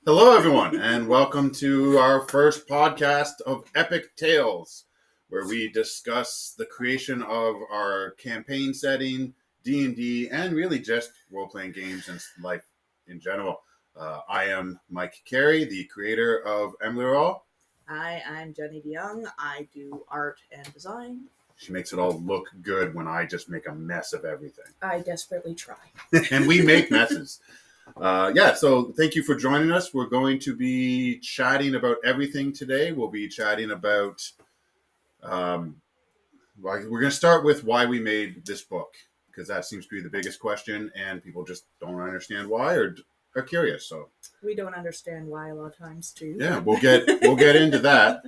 Hello, everyone, and welcome to our first podcast of Epic Tales, where we discuss the creation of our campaign setting, D&D, and really just role-playing games and life in general. I am Mike Carey, the creator of Emlearal. Hi, I'm Jennifer Dejong. I do art and design. She makes it all look good when I just make a mess of everything. I desperately try. And we make messes. So thank you for joining us. We're going to be chatting about everything today. We'll be chatting about, we're going to start with why we made this book, because that seems to be the biggest question, and people just don't understand why or are curious. So we don't understand why a lot of times too. Yeah, we'll get into that.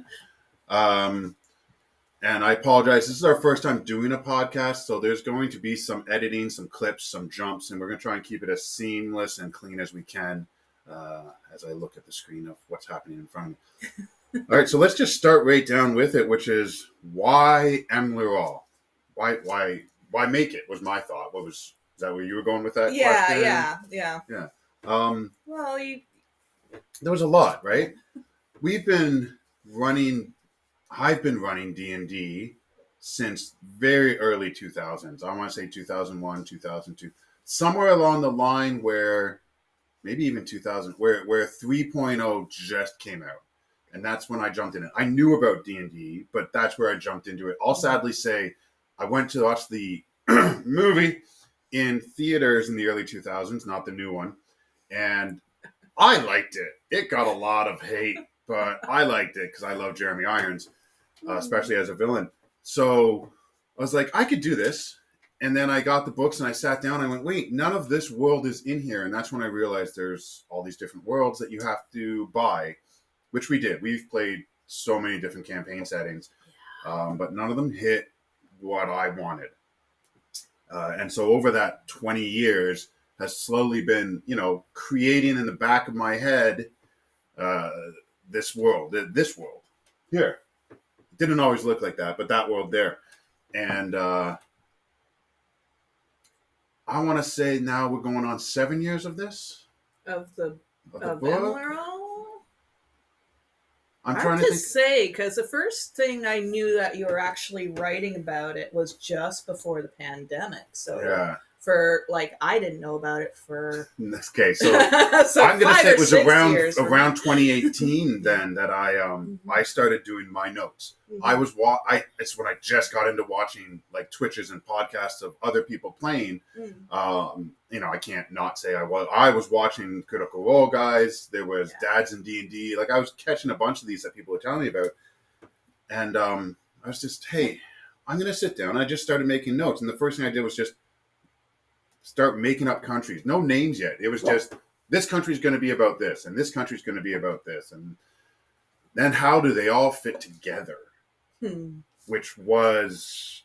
And I apologize. This is our first time doing a podcast, so there's going to be some editing, some clips, some jumps, and we're going to try and keep it as seamless and clean as we can as I look at the screen of what's happening in front of me. All right, so let's just start right down with it, which is why Emlearal? Why make it was my thought. Is that where you were going with that question? Yeah. There was a lot, right? I've been running D&D since very early 2000s. I want to say 2001, 2002. Somewhere along the line where, maybe even 2000, where 3.0 just came out. And that's when I jumped in it. I knew about D&D, but that's where I jumped into it. I'll sadly say I went to watch the movie in theaters in the early 2000s, not the new one. And I liked it. It got a lot of hate, but I liked it because I love Jeremy Irons. Especially as a villain. So I was like, I could do this. And then I got the books and I sat down and I went, wait, none of this world is in here. And that's when I realized there's all these different worlds that you have to buy, which we did. We've played so many different campaign settings, but none of them hit what I wanted. And so over that 20 years has slowly been, creating in the back of my head this world here. Didn't always look like that, but that world there. And I want to say now we're going on 7 years of this. Of the book. Emlearal? I'm trying to say, because the first thing I knew that you were actually writing about it was just before the pandemic. So yeah. I didn't know about it for... Okay, so, I'm going to say it was around 2018 then that I started doing my notes. Mm-hmm. It's when I just got into watching like Twitches and podcasts of other people playing. Mm-hmm. I can't not say I was watching Critical Role guys. There was Dads in D&D. Like I was catching a bunch of these that people were telling me about. And I was just, hey, I'm going to sit down. I just started making notes. And the first thing I did was just start making up countries. No names yet. It was just, this country's going to be about this, and this country's going to be about this. And then how do they all fit together? Which was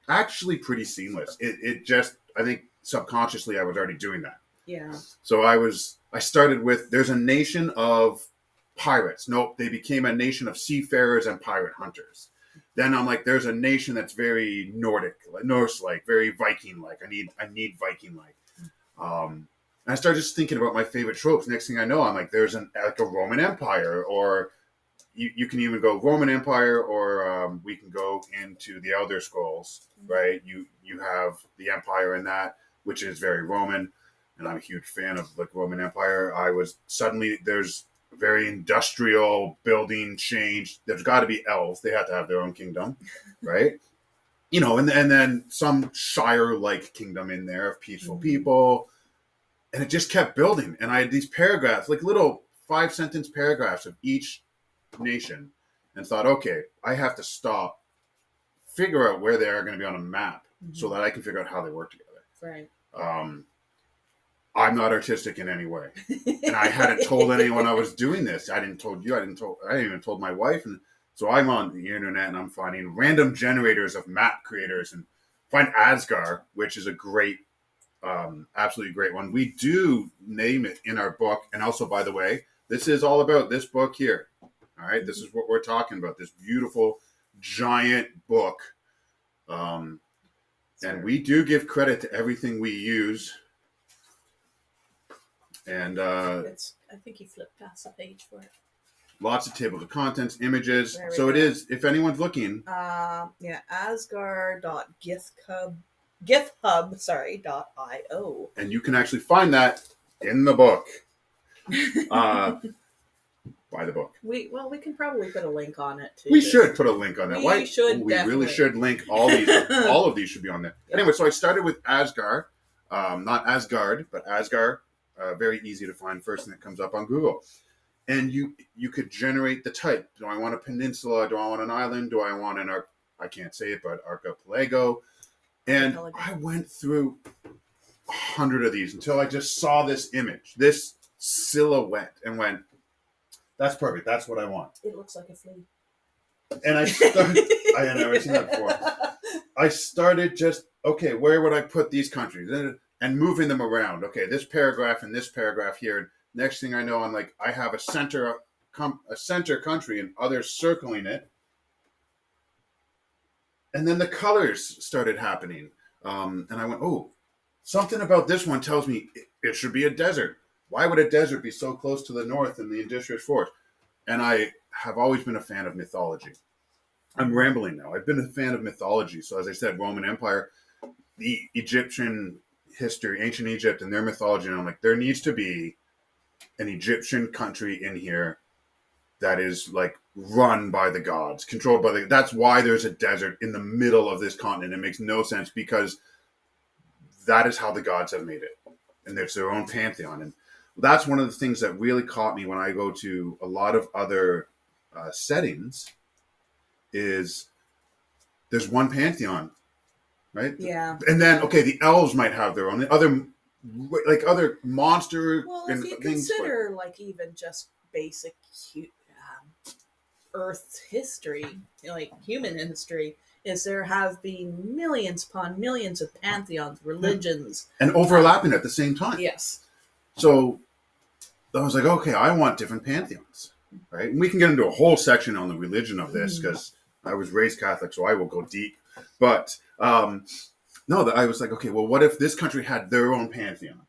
actually pretty seamless. It just, I think subconsciously I was already doing that. Yeah. So I started with, there's a nation of pirates. Nope, they became a nation of seafarers and pirate hunters. Then I'm like, there's a nation that's very Nordic, Norse-like, very Viking-like. I need Viking-like. And I started just thinking about my favorite tropes. Next thing I know, I'm like, there's a Roman Empire, or you can even go Roman Empire, or we can go into the Elder Scrolls, right? You have the Empire in that, which is very Roman, and I'm a huge fan of the Roman Empire. There's very industrial building change. There's got to be elves. They have to have their own kingdom, right? And then some Shire-like kingdom in there of peaceful people. And it just kept building. And I had these paragraphs, like little 5-sentence paragraphs of each nation, and thought, okay, I have to stop, figure out where they are going to be on a map so that I can figure out how they work together. Right. I'm not artistic in any way. And I hadn't told anyone I was doing this. I didn't even told my wife. And so I'm on the internet and I'm finding random generators of map creators and find Asgard, which is a great, absolutely great one. We do name it in our book. And also, by the way, this is all about this book here. All right. This is what we're talking about. This beautiful, giant book. And we do give credit to everything we use. And I think you flipped past the page for it. lots of tables of contents, images. There we So it go. is, if anyone's looking. Yeah, asgard.github.io. And you can actually find that in the book. Buy the book. We can probably put a link on it too. We should put a link on that. We should. We definitely. really should link all these. All of these should be on there. Yeah. Anyway, so I started with Asgard, not Asgard, but Asgard. Very easy to find. First thing that comes up on Google, and you could generate the type. Do I want a peninsula? Do I want an island? Do I want an I can't say it, but archipelago. And I went through 100 of these until I just saw this image, this silhouette, and went, that's perfect. That's what I want. It looks like a flea. And I started, I had never seen that before. I started just, okay, where would I put these countries? And moving them around. Okay, this paragraph and this paragraph here. Next thing I know, I'm like, I have a center country and others circling it. And then the colors started happening. And I went, oh, something about this one tells me it should be a desert. Why would a desert be so close to the north in the Indigenous forest? And I have always been a fan of mythology. I'm rambling now. I've been a fan of mythology. So as I said, Roman Empire, the Egyptian history, ancient Egypt and their mythology. And I'm like, there needs to be an Egyptian country in here that is like run by the gods, controlled by the. That's why there's a desert in the middle of this continent. It makes no sense because that is how the gods have made it, and it's their own pantheon. And that's one of the things that really caught me when I go to a lot of other settings. Is there's one pantheon, right? Yeah. And then the elves might have their own other monster. Well, and if you things, consider like even just basic Earth history, like human history, is there have been millions upon millions of pantheons, religions, and overlapping at the same time. Yes. So I was like, okay, I want different pantheons, right? And we can get into a whole section on the religion of this because I was raised Catholic, so I will go deep. But no, I was like, okay, well, what if this country had their own pantheon,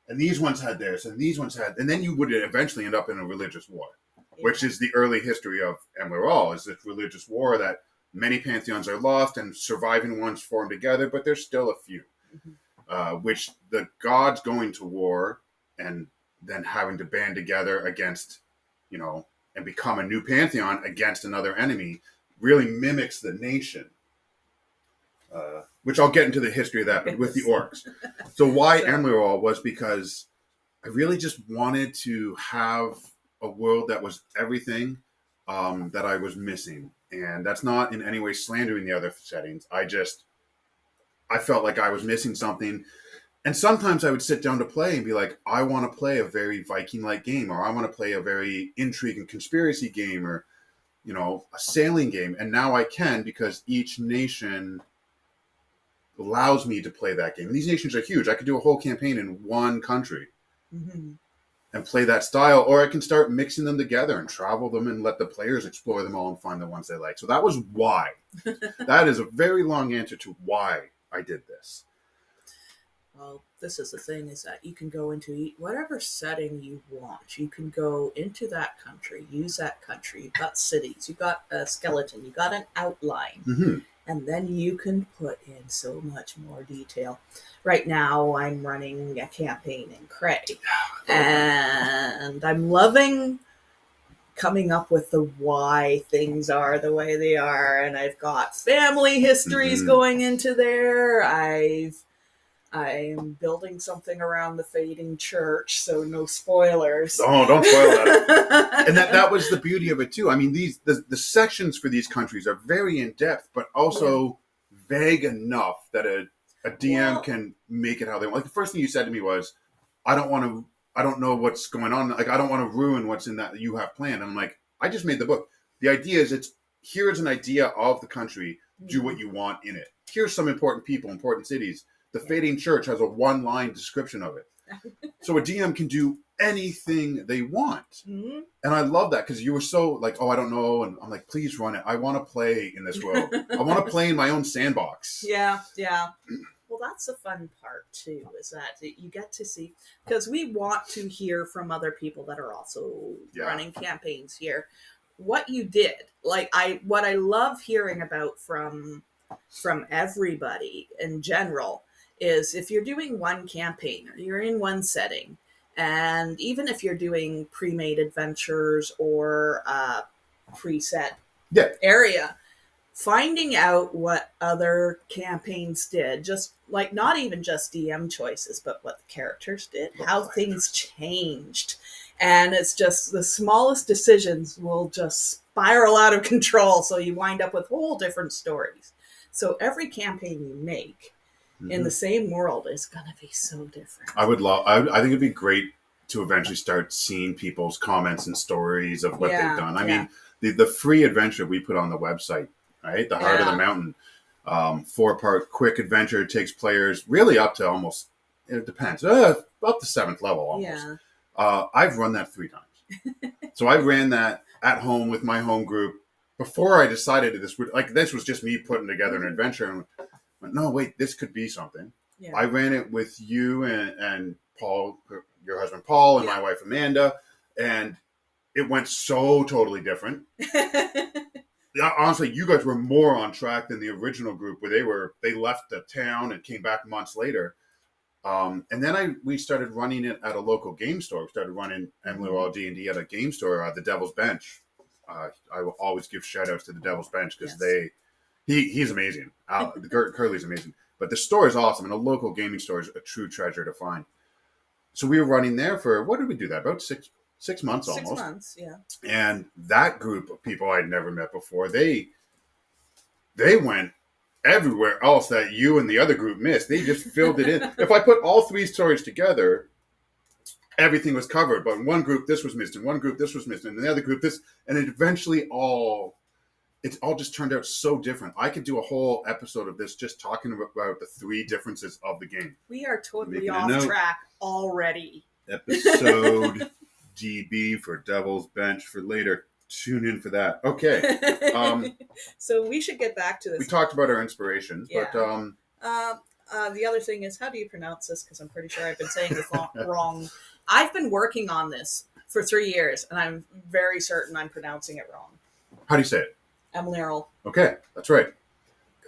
and these ones had theirs, and these ones had, and then you would eventually end up in a religious war. Which is the early history of Emlearal, is this religious war that many pantheons are lost and surviving ones form together, but there's still a few. Which the gods going to war and then having to band together against, and become a new pantheon against another enemy really mimics the nation. Which I'll get into the history of that, but with the orcs. So why Emlearal was because I really just wanted to have a world that was everything that I was missing. And that's not in any way slandering the other settings. I felt like I was missing something. And sometimes I would sit down to play and be like, I want to play a very Viking-like game, or I want to play a very intrigue and conspiracy game, or, a sailing game. And now I can, because each nation allows me to play that game. And these nations are huge. I could do a whole campaign in one country. And play that style, or I can start mixing them together and travel them and let the players explore them all and find the ones they like. So that was why. That is a very long answer to why I did this. Well, this is the thing, is that you can go into whatever setting you want. You can go into that country, use that country. You've got cities, you've got a skeleton, you've got an outline. And then you can put in so much more detail. Right now, I'm running a campaign in Cray. And I'm loving coming up with the why things are the way they are. And I've got family histories going into there. I'm building something around the fading church, so no spoilers. Oh, don't spoil that. And that was the beauty of it too. I mean, the sections for these countries are very in depth, but also vague enough that a DM can make it how they want. Like the first thing you said to me was, I don't know what's going on. Like, I don't want to ruin what's in that you have planned. And I'm like, I just made the book. The idea is here's an idea of the country. Do what you want in it. Here's some important people, important cities. The Fading Church has a one-line description of it. So a DM can do anything they want. And I love that, because you were so like, oh, I don't know. And I'm like, please run it. I want to play in this world. I want to play in my own sandbox. Yeah. Well, that's the fun part too, is that you get to see, because we want to hear from other people that are also Yeah. running campaigns here what you did. Like what I love hearing about from everybody in general is if you're doing one campaign or you're in one setting, and even if you're doing pre-made adventures or preset Yeah. area, finding out what other campaigns did, just like not even just DM choices, but what the characters did, how things changed. And it's just the smallest decisions will just spiral out of control. So you wind up with whole different stories. So every campaign you make in the same world is going to be so different. I would love, I think it'd be great to eventually start seeing people's comments and stories of what they've done. I mean, the free adventure we put on the website, right? The Heart of the Mountain, 4-part quick adventure. It takes players really up to almost, it depends, up to 7th level almost. I've run that 3 times. So I ran that at home with my home group before I decided that this was just me putting together an adventure, and went, no, wait, this could be something. I ran it with you and Paul, your husband Paul, and my wife Amanda, and it went so totally different. Honestly, you guys were more on track than the original group, where they left the town and came back months later. And then we started running it at a local game store. We started running Emlearal D&D at a game store, the Devil's Bench. I will always give shout outs to the Devil's Bench because he's amazing. Curly's amazing. But the store is awesome, and a local gaming store is a true treasure to find. So we were running there for, what did we do that? About 6 months almost. 6 months, yeah. And that group of people I'd never met before, they went everywhere else that you and the other group missed. They just filled it in. If I put all 3 stories together, everything was covered. But in one group, this was missed. In one group, this was missed. In the other group, this. And it eventually it all just turned out so different. I could do a whole episode of this just talking about the 3 differences of the game. We are totally off track already. Episode DB for Devil's Bench for later. Tune in for that. Okay. So we should get back to this. We talked about our inspirations, but the other thing is, how do you pronounce this? Because I'm pretty sure I've been saying this wrong. I've been working on this for 3 years, and I'm very certain I'm pronouncing it wrong. How do you say it? Emlearal. Okay, that's right.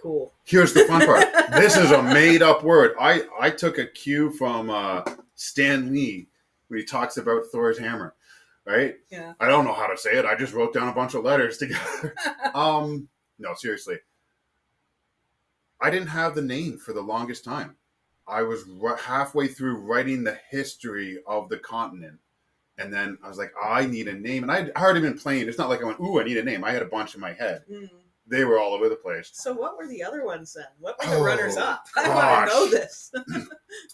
Cool. Here's the fun part. This is a made-up word. I took a cue from Stan Lee when he talks about Thor's hammer, right? Yeah. I don't know how to say it. I just wrote down a bunch of letters together. No, seriously. I didn't have the name for the longest time. I was halfway through writing the history of the continent. And then I was like, I need a name. And I'd already been playing. It's not like I went, ooh, I need a name. I had a bunch in my head. They were all over the place. So what were the other ones then? What were the runners-up? I want to know this.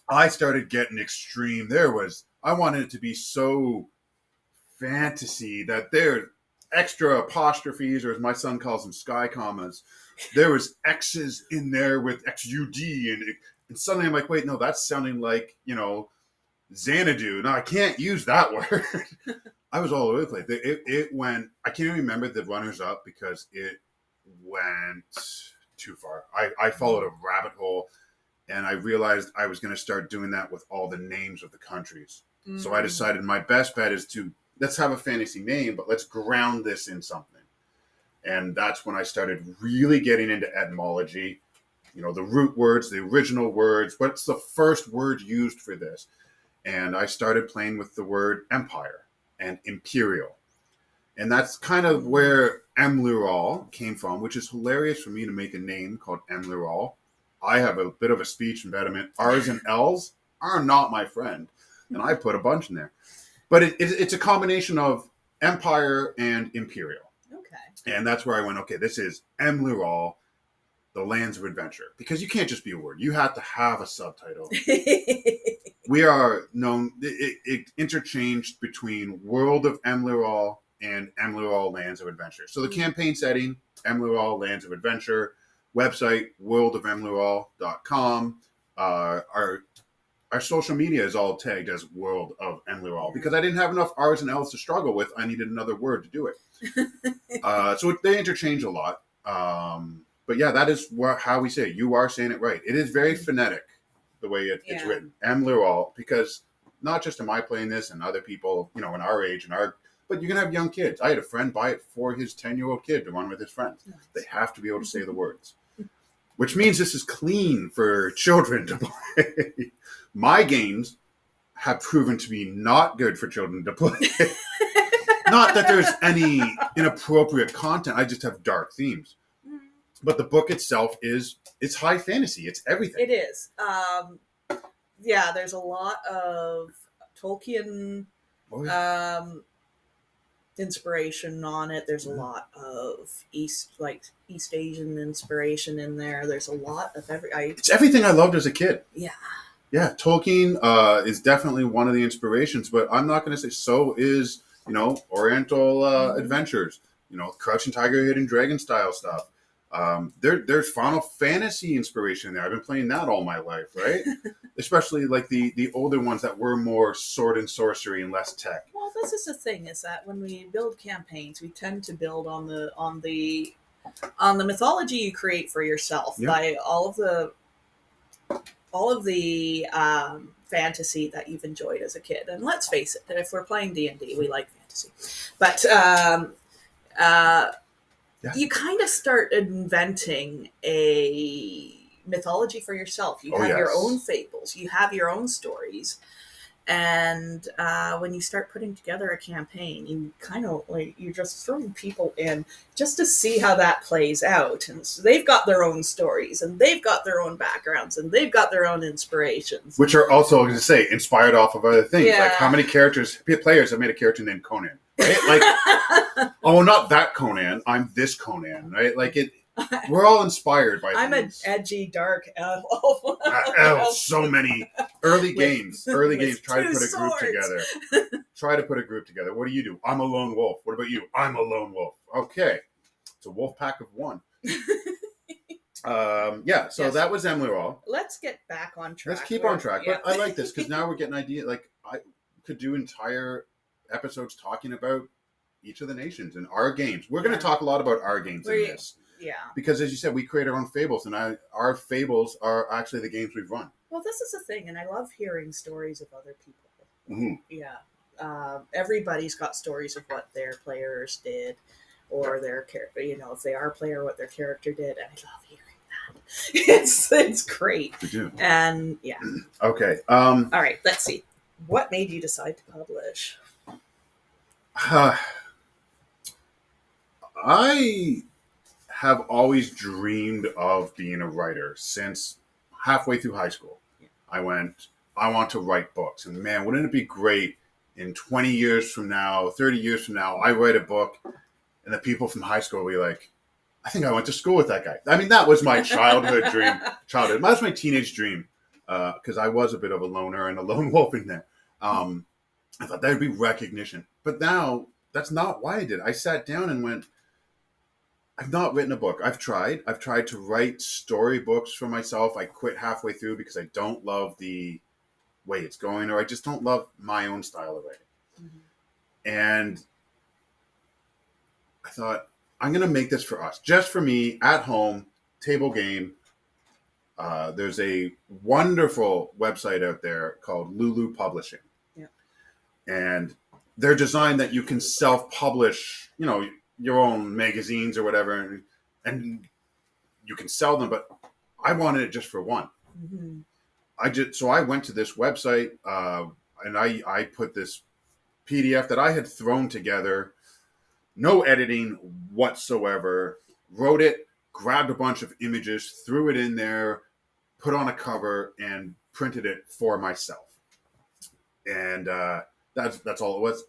I started getting extreme. I wanted it to be so fantasy that there extra apostrophes, or as my son calls them, sky commas. There was X's in there with XUD. And suddenly I'm like, wait, no, that's sounding like, Xanadu. No, I can't use that word. I was all over the place. It went, I can't even remember the runners up because it went too far. I followed a rabbit hole, and I realized I was going to start doing that with all the names of the countries. So I decided my best bet is let's have a fantasy name, but let's ground this in something. And that's when I started really getting into etymology, the root words, the original words. What's the first word used for this? And I started playing with the word empire and imperial. And that's kind of where Emlearal came from, which is hilarious for me to make a name called Emlearal. I have a bit of a speech impediment. R's and L's are not my friend. And I put a bunch in there. But it's a combination of empire and imperial. Okay. And that's where I went, okay, this is Emlearal, the Lands of Adventure. Because you can't just be a word. You have to have a subtitle. We are known, it interchanged between World of Emlearal and Emlearal Lands of Adventure. So the campaign setting, Emlearal Lands of Adventure, website, worldofemlearal.com. Our social media is all tagged as World of Emlearal because I didn't have enough R's and L's to struggle with. I needed another word to do it. So they interchange a lot. But yeah, that is how we say it. You are saying it right. It is very phonetic the way it's Yeah. written. Emlearal, because not just am I playing this and other people, in our age and but you can have young kids. I had a friend buy it for his 10-year-old kid to run with his friends. Nice. They have to be able to say the words, which means this is clean for children to play. My games have proven to be not good for children to play. Not that there's any inappropriate content. I just have dark themes. But the book itself it's high fantasy. It's everything. It is. Yeah, there's a lot of Tolkien inspiration on it. There's a lot of East Asian inspiration in there. There's a lot of it's everything I loved as a kid. Yeah. Yeah, Tolkien is definitely one of the inspirations, but I'm not going to say so is, Oriental adventures, Crouching Tiger, Hidden Dragon style stuff. There's Final Fantasy inspiration there. I've been playing that all my life, right? Especially like the older ones that were more sword and sorcery and less tech. Well, this is the thing: is that when we build campaigns, we tend to build on the mythology you create for yourself by all of the fantasy that you've enjoyed as a kid. And let's face it, if we're playing D&D, we like fantasy, but you kind of start inventing a mythology for yourself. You have your own fables, you have your own stories. And when you start putting together a campaign, you kind of you're just throwing people in just to see how that plays out. And so they've got their own stories, and they've got their own backgrounds, and they've got their own inspirations, which are also, going to say, inspired off of other things. Like how many players have made a character named Conan, right? Like, oh, not that Conan. I'm this Conan, right? Like it. We're all inspired by I'm things. an edgy, dark elf. So many early games. Try to put a group together. What do? I'm a lone wolf. What about you? I'm a lone wolf. Okay. It's a wolf pack of one. That was Emlearal. Let's get back on track. Let's keep on track. But I like this because now we're getting an idea. Like, I could do entire episodes talking about each of the nations and our games. We're going to talk a lot about our games in this. Yeah. Because as you said, we create our own fables, and our fables are actually the games we've run. Well, this is the thing, and I love hearing stories of other people. Mm-hmm. Yeah. Everybody's got stories of what their players did, or their character, if they are a player, what their character did, and I love hearing that. It's great. We do. And, yeah. Okay. All right, let's see. What made you decide to publish? I have always dreamed of being a writer since halfway through high school. Yeah. I want to write books. And man, wouldn't it be great in 20 years from now, 30 years from now, I write a book and the people from high school will be like, I think I went to school with that guy. I mean, that was my childhood dream. That was my teenage dream because I was a bit of a loner and a lone wolf in there. I thought that would be recognition. But now that's not why I did it. I sat down and went, I've not written a book. I've tried to write storybooks for myself. I quit halfway through because I don't love the way it's going, or I just don't love my own style of writing. Mm-hmm. And I thought, I'm going to make this for us, just for me, at home, table game. There's a wonderful website out there called Lulu Publishing. Yeah. And they're designed that you can self-publish, your own magazines or whatever, and you can sell them, but I wanted it just for one. Mm-hmm. So I went to this website and I put this PDF that I had thrown together, no editing whatsoever, wrote it, grabbed a bunch of images, threw it in there, put on a cover, and printed it for myself. And that's all it was.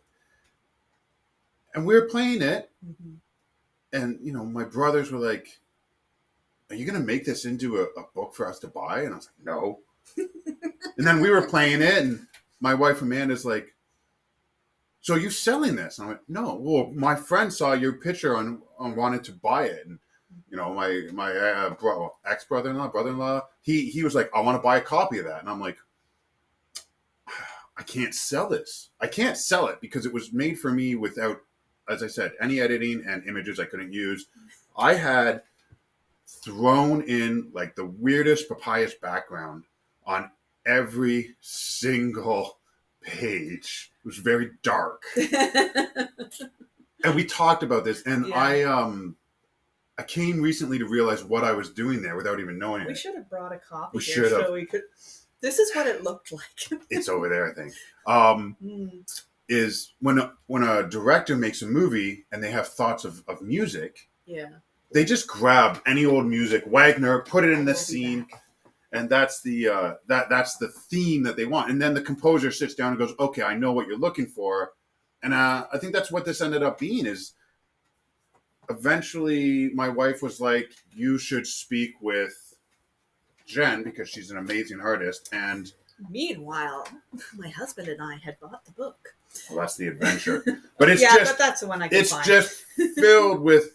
And we were playing it, mm-hmm. And my brothers were like, "Are you going to make this into a book for us to buy?" And I was like, "No." And then we were playing it, and my wife Amanda's like, "So are you selling this?" And I went, "No." Well, my friend saw your picture and wanted to buy it, and my brother-in-law, he was like, "I want to buy a copy of that," and I'm like, "I can't sell this. I can't sell it because it was made for me without, as I said, any editing and images I couldn't use." I had thrown in like the weirdest papyrus background on every single page. It was very dark. And we talked about this, and Yeah. I came recently to realize what I was doing there without even knowing We it. should have brought a copy We here should have. so we could. This is what it looked like. It's over there, I think. Mm. Is when a director makes a movie and they have thoughts of music, Yeah. they just grab any old music, Wagner, put it in this scene, Back. and that's the that's the theme that they want. And then the composer sits down and goes, "Okay, I know what you're looking for," and I think that's what this ended up being. Is eventually my wife was like, "You should speak with Jen because she's an amazing artist," and Meanwhile, my husband and I had bought the book. well, that's the adventure. But it's but that's the one I can it's find. just filled with.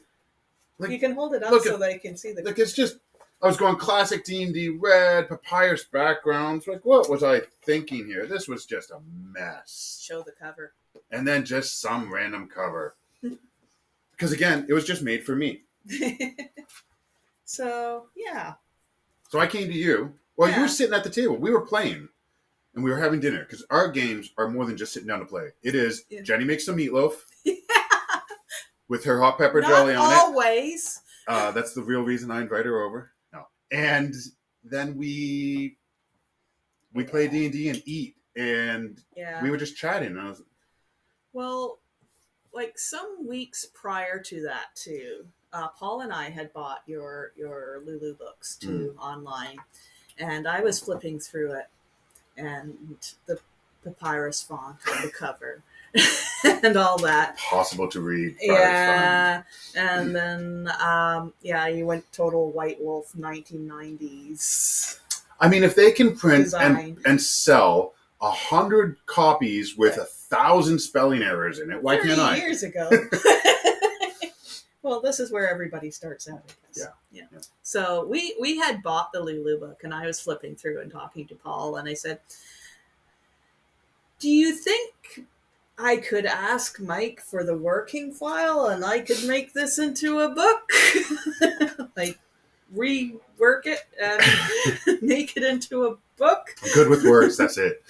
Like, you can hold it up so they can see the. Like, it's just. I was going classic D&D red, papyrus backgrounds. Like, what was I thinking here? This was just a mess. Show the cover. And then just some random cover. Because again, it was just made for me. So, yeah. So I came to you. Well, you were sitting at the table. We were playing. And we were having dinner. Because our games are more than just sitting down to play. It is Jenny makes some meatloaf. With her hot pepper jelly on it. Not always. That's the real reason I invite her over. No. And then we play D&D and eat. And we were just chatting. And well, like some weeks prior to that, too, Paul and I had bought your Lulu books, too, online. And I was flipping through it. And the papyrus font on the cover. And all that. Possible to read. Yeah. And then, you went total White Wolf 1990s. I mean, if they can print and sell 100 copies with 1,000 spelling errors in it, why can't I? 30 years ago. Well, this is where everybody starts out, I guess. Yeah. So we had bought the Lulu book, and I was flipping through and talking to Paul, and I said, do you think I could ask Mike for the working file and I could make this into a book? Like, rework it and make it into a book? I'm good with words, that's it.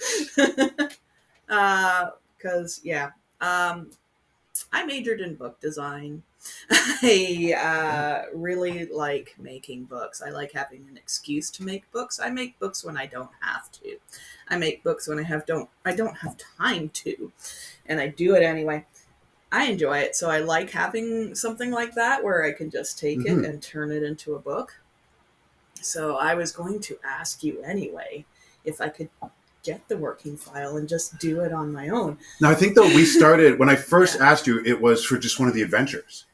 Because, I majored in book design. I really like making books. I like having an excuse to make books. I make books when I don't have to. I make books when I don't have time to, and I do it anyway. I enjoy it, so I like having something like that where I can just take it and turn it into a book. So I was going to ask you anyway if I could get the working file and just do it on my own. Now, I think, though, we started, when I first asked you, it was for just one of the adventures.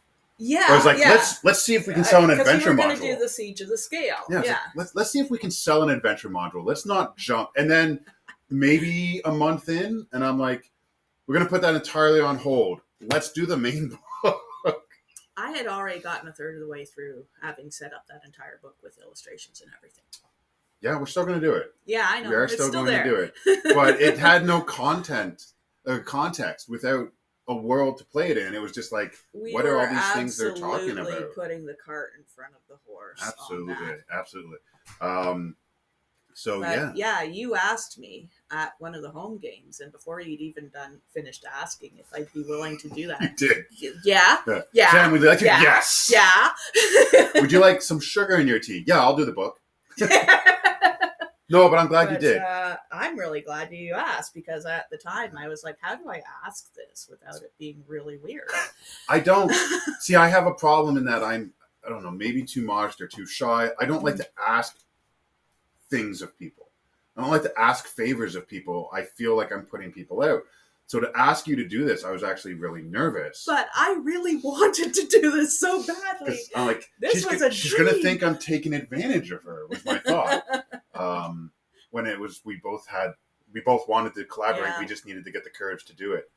Yeah. I was like, let's see if we can sell an adventure module. Because we were going to do the Siege of the Scale. Yeah. Like, let's see if we can sell an adventure module. Let's not jump. And then maybe a month in, and I'm like, we're going to put that entirely on hold. Let's do the main book. I had already gotten a third of the way through having set up that entire book with illustrations and everything. Yeah, we're still going to do it. Yeah, I know. We are still going to do it. But it had no context without a world to play it in. It was just like, what are all these things they're talking about? Absolutely putting the cart in front of the horse. Absolutely. You asked me at one of the home games, and before you'd even finished asking if I'd be willing to do that. You did. Yeah. Jen, would you like to? Yes. Yeah. Would you like some sugar in your tea? Yeah, I'll do the book. No, but I'm glad you did. I'm really glad you asked, because at the time I was like, how do I ask this without it being really weird? I don't. See, I have a problem in that I don't know, maybe too modest or too shy. I don't like to ask things of people. I don't like to ask favors of people. I feel like I'm putting people out. So to ask you to do this, I was actually really nervous. But I really wanted to do this so badly. I'm like, she's going to think I'm taking advantage of her, was my thought. When it was, we both wanted to collaborate. Yeah. We just needed to get the courage to do it.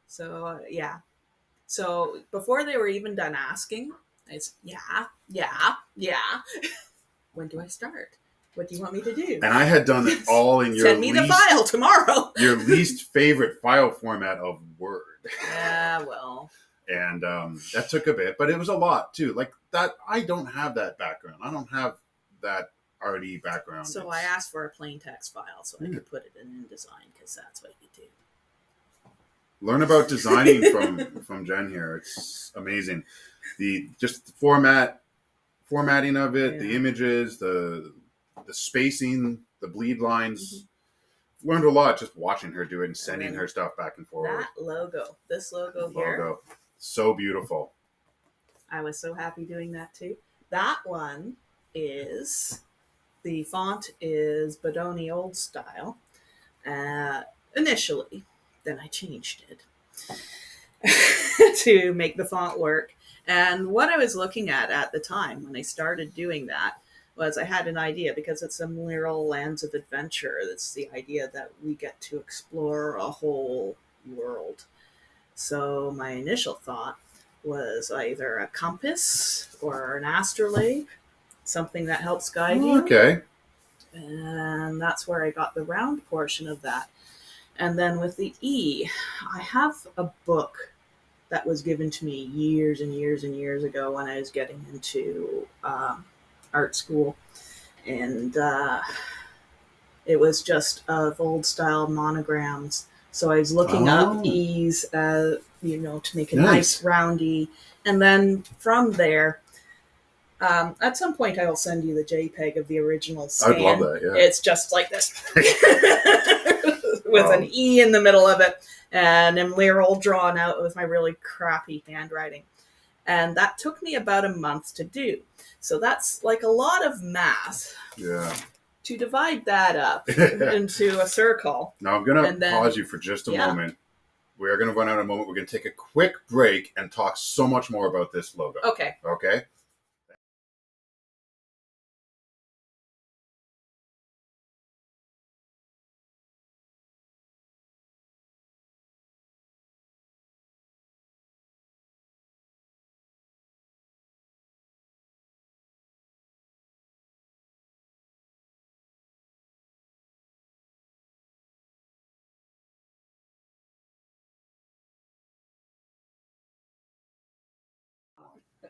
So, So before they were even done asking, I said, yeah. When do I start? What do you want me to do? And I had done it all in your Send me the file tomorrow. Your least favorite file format of Word. Yeah, well. And that took a bit, but it was a lot too. Like that, I don't have that background. I don't have that arty background. So I asked for a plain text file so I could put it in InDesign because that's what you do. Learn about designing from Jen here. It's amazing. The formatting of it, the images, the spacing, the bleed lines. Learned a lot just watching her do it and sending her stuff back and forward. That logo, this logo here. So beautiful. I was so happy doing that too. That one is, the font is Bodoni Old Style initially. Then I changed it to make the font work. And what I was looking at the time when I started doing that was I had an idea, because it's Emlearal Lands of Adventure. It's the idea that we get to explore a whole world. So my initial thought was either a compass or an astrolabe, something that helps guide you. Okay. And that's where I got the round portion of that. And then with the E, I have a book that was given to me years and years and years ago when I was getting into art school. And it was just of old style monograms. So I was looking up E's, to make a nice roundy. And then from there, at some point I will send you the JPEG of the original scan. I'd love that, yeah. It's just like this. With an E in the middle of it. And Emlearal drawn out with my really crappy handwriting. And that took me about a month to do. So that's like a lot of math. Yeah. To divide that up into a circle. Now I'm going to pause you for just a moment. We are going to run out of a moment. We're going to take a quick break and talk so much more about this logo. Okay. Okay?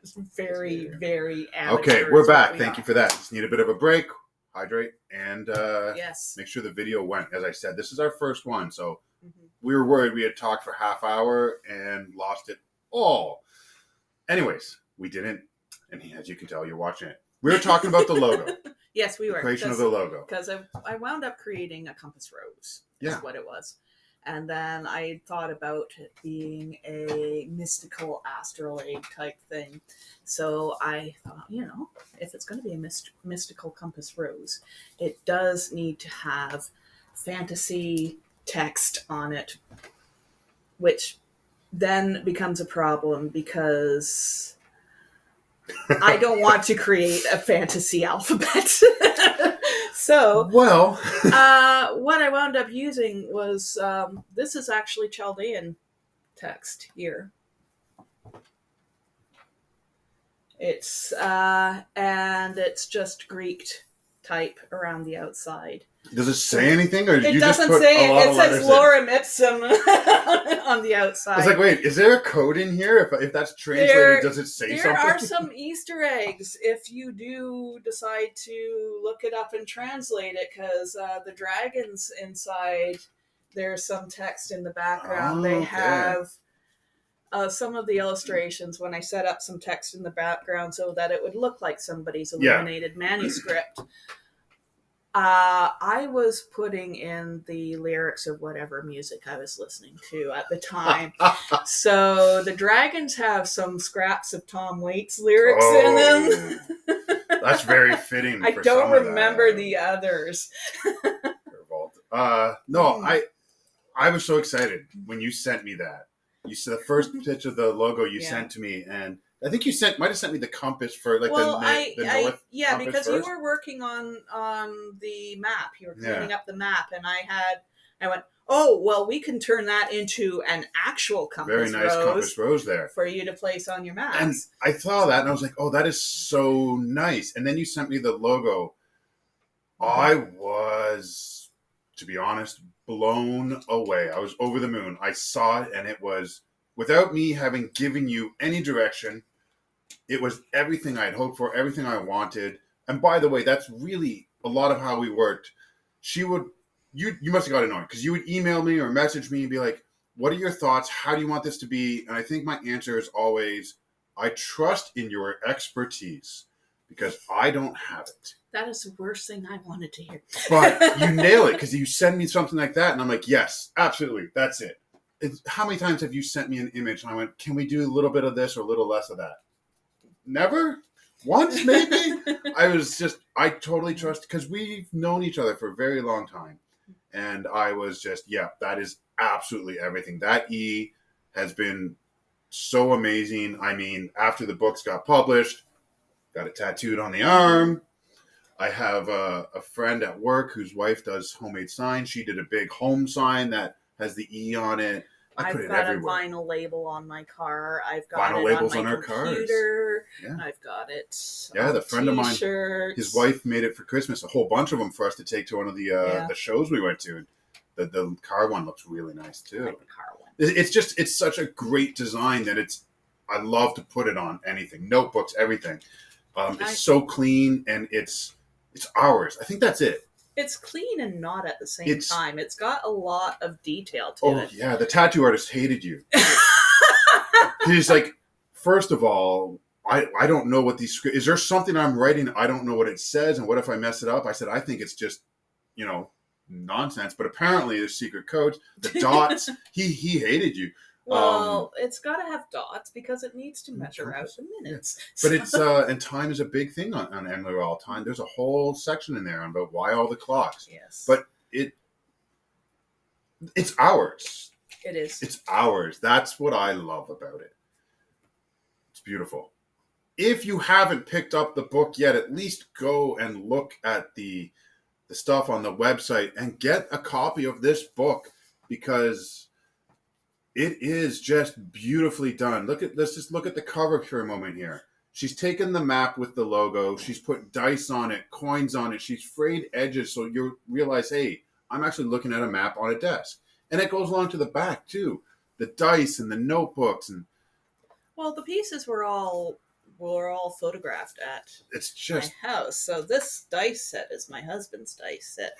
It's very, very amateur. Okay, we're back. Thank you for that. Just need a bit of a break, hydrate, and make sure the video went. As I said, this is our first one, so we were worried we had talked for half hour and lost it all. Anyways, we didn't, and as you can tell, you're watching it. We were talking about the logo. Yes, we were. The creation of the logo. Because I wound up creating a compass rose. That's what it was. And then I thought about it being a mystical astrolabe type thing. So I thought, if it's going to be a mystical compass rose, it does need to have fantasy text on it, which then becomes a problem because I don't want to create a fantasy alphabet. So, what I wound up using was, this is actually Chaldean text here. It's, and it's just Greek type around the outside. Does it say anything, or did you just put say a lot it. Of says Lorem Ipsum on the outside. I was like, wait, is there a code in here? If that's translated, does it say something? There are some Easter eggs if you do decide to look it up and translate it, because the dragons inside, there's some text in the background. They have some of the illustrations when I set up some text in the background so that it would look like somebody's illuminated manuscript. I was putting in the lyrics of whatever music I was listening to at the time. So the dragons have some scraps of Tom Waits lyrics in them. That's very fitting. I don't remember the others. No, I was so excited when you sent me that. You said the first pitch of the logo you sent to me, and I think you might have sent me the compass for the north. Because first. You were working on the map. You were cleaning up the map, and I went, oh well, we can turn that into an actual compass rose. Very nice compass rose there for you to place on your maps. And I saw that, and I was like, oh, that is so nice. And then you sent me the logo. I was, to be honest, blown away. I was over the moon. I saw it, and it was without me having given you any direction. It was everything I'd hoped for, everything I wanted. And by the way, that's really a lot of how we worked. She would, you must have got annoyed because you would email me or message me and be like, what are your thoughts? How do you want this to be? And I think my answer is always, I trust in your expertise because I don't have it. That is the worst thing I wanted to hear. But you nail it because you send me something like that and I'm like, yes, absolutely, that's it. How many times have you sent me an image and I went, can we do a little bit of this or a little less of that? Never? Once, maybe? I totally trust, because we've known each other for a very long time. And I was just, yeah, that is absolutely everything. That E has been so amazing. I mean, after the books got published, got it tattooed on the arm. I have a friend at work whose wife does homemade signs. She did a big home sign that has the E on it. I put it everywhere. I've got a vinyl label on my car. I've got Vinyl it labels on my on our computer. Yeah. I've got it. Yeah, the friend of mine, T-shirts. his wife made it for Christmas, a whole bunch of them for us to take to one of the shows we went to. The car one looks really nice too. I like the car one. It's such a great design that I love to put it on anything, notebooks, everything. It's so clean and it's ours. I think that's it. It's clean and not at the same time. It's got a lot of detail to it. Oh, yeah. The tattoo artist hated you. He's like, first of all, I don't know what these... Is there something I'm writing? I don't know what it says. And what if I mess it up? I said, I think it's just, nonsense. But apparently there's secret codes. The dots, he hated you. Well, it's got to have dots because it needs to measure out the minutes. Yeah. But it's and time is a big thing on Emlearal. Time. There's a whole section in there about why all the clocks. Yes. But it's ours. It is. It's ours. That's what I love about it. It's beautiful. If you haven't picked up the book yet, at least go and look at the stuff on the website and get a copy of this book because it is just beautifully done. Let's just look at the cover for a moment here. She's taken the map with the logo. She's put dice on it, coins on it. She's frayed edges so you realize, hey, I'm actually looking at a map on a desk. And it goes along to the back too. The dice and the notebooks and the pieces were all photographed at my house. So this dice set is my husband's dice set.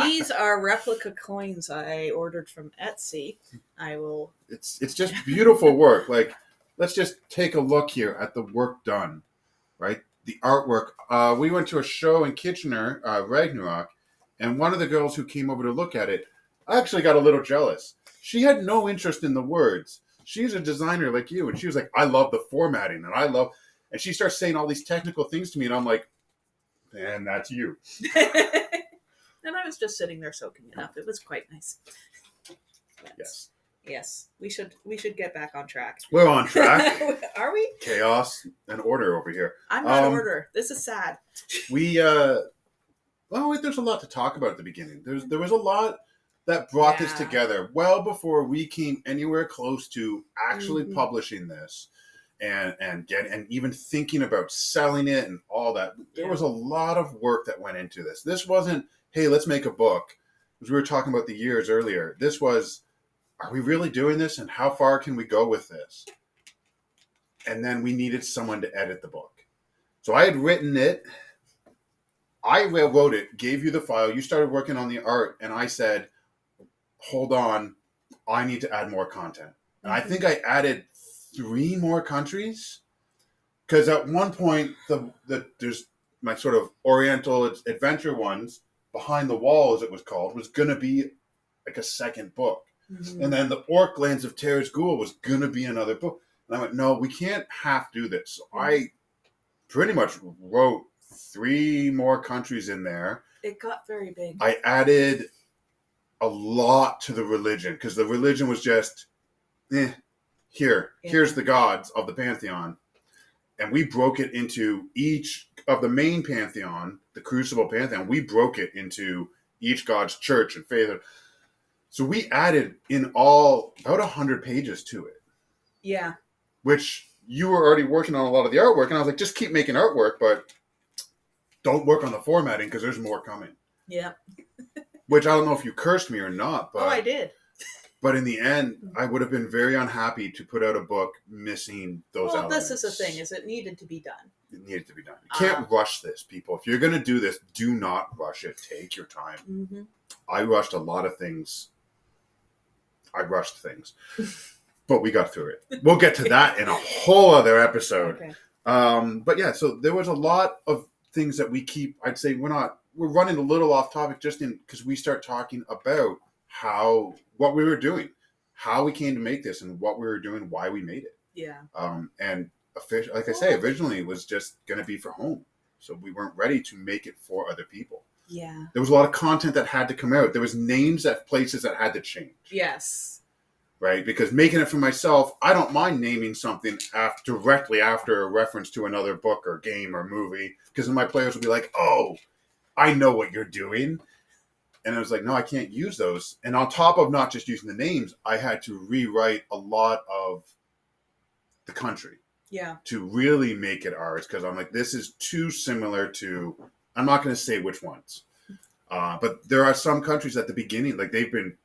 These are replica coins I ordered from Etsy. It's just beautiful work. Like, let's just take a look here at the work done, right? The artwork. We went to a show in Kitchener, Ragnarok, and one of the girls who came over to look at it actually got a little jealous. She had no interest in the words. She's a designer like you, and she was like, I love the formatting, and she starts saying all these technical things to me, and I'm like, and that's you. And I was just sitting there soaking it up. It was quite nice. Yes. We should get back on track. We're on track. Are we? Chaos and order over here. I'm not order. This is sad. There's a lot to talk about at the beginning. There was a lot that brought this together well before we came anywhere close to actually publishing this and even thinking about selling it and all that. There was a lot of work that went into this. This wasn't, hey, let's make a book. As we were talking about the years earlier, this was, are we really doing this? And how far can we go with this? And then we needed someone to edit the book. So I had written it. I wrote it, gave you the file. You started working on the art. And I said, hold on, I need to add more content. And I think I added 3 more countries. Because at one point, there's my sort of Oriental adventure ones, Behind the Wall, as it was called, was going to be like a second book. Mm-hmm. And then the Orc Lands of Terra's Ghoul was going to be another book. And I went, no, we can't half do this. So I pretty much wrote 3 more countries in there. It got very big. I added a lot to the religion because the religion was just, here's the gods of the pantheon. And we broke it into each of the main pantheon, the Crucible pantheon. We broke it into each god's church and faith. So we added in all about 100 pages to it. Yeah. Which you were already working on a lot of the artwork. And I was like, just keep making artwork, but don't work on the formatting because there's more coming. Yeah. Which I don't know if you cursed me or not. But I did. But in the end, I would have been very unhappy to put out a book missing those Well, elements. this is the thing: is it needed to be done. It needed to be done. You can't rush this, people. If you're going to do this, do not rush it. Take your time. Mm-hmm. I rushed a lot of things. I rushed things, but we got through it. We'll get to that in a whole other episode. Okay. But yeah, so there was a lot of things that we keep. I'd say we're running a little off topic just because we start talking about what we were doing, how we came to make this, and what we were doing, why we made it. Yeah. And like I say, originally it was just going to be for home, so we weren't ready to make it for other people. Yeah. There was a lot of content that had to come out. There was names at places that had to change. Yes. Right? Because making it for myself, I don't mind naming something directly after a reference to another book or game or movie, because then my players will be like, oh, I know what you're doing. And I was like, no, I can't use those. And on top of not just using the names, I had to rewrite a lot of the country. Yeah. To really make it ours, because I'm like, this is too similar to, I'm not going to say which ones. But there are some countries at the beginning, like they've been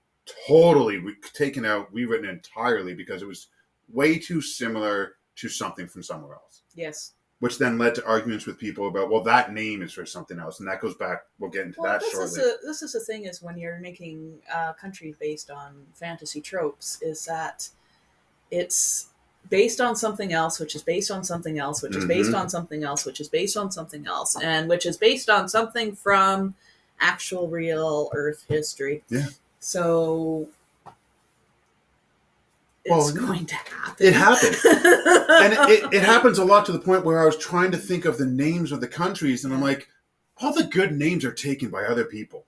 totally taken out, rewritten entirely because it was way too similar to something from somewhere else. Yes. Which then led to arguments with people about, well, that name is for something else. And that goes back, we'll get into that shortly. This is the thing is when you're making countries based on fantasy tropes, is that it's based on something else, which is based on something else, which is based on something else, which is based on something else, and which is based on something from actual real Earth history. Yeah. So it's going to happen. It happens. And it happens a lot to the point where I was trying to think of the names of the countries, and I'm like, all the good names are taken by other people.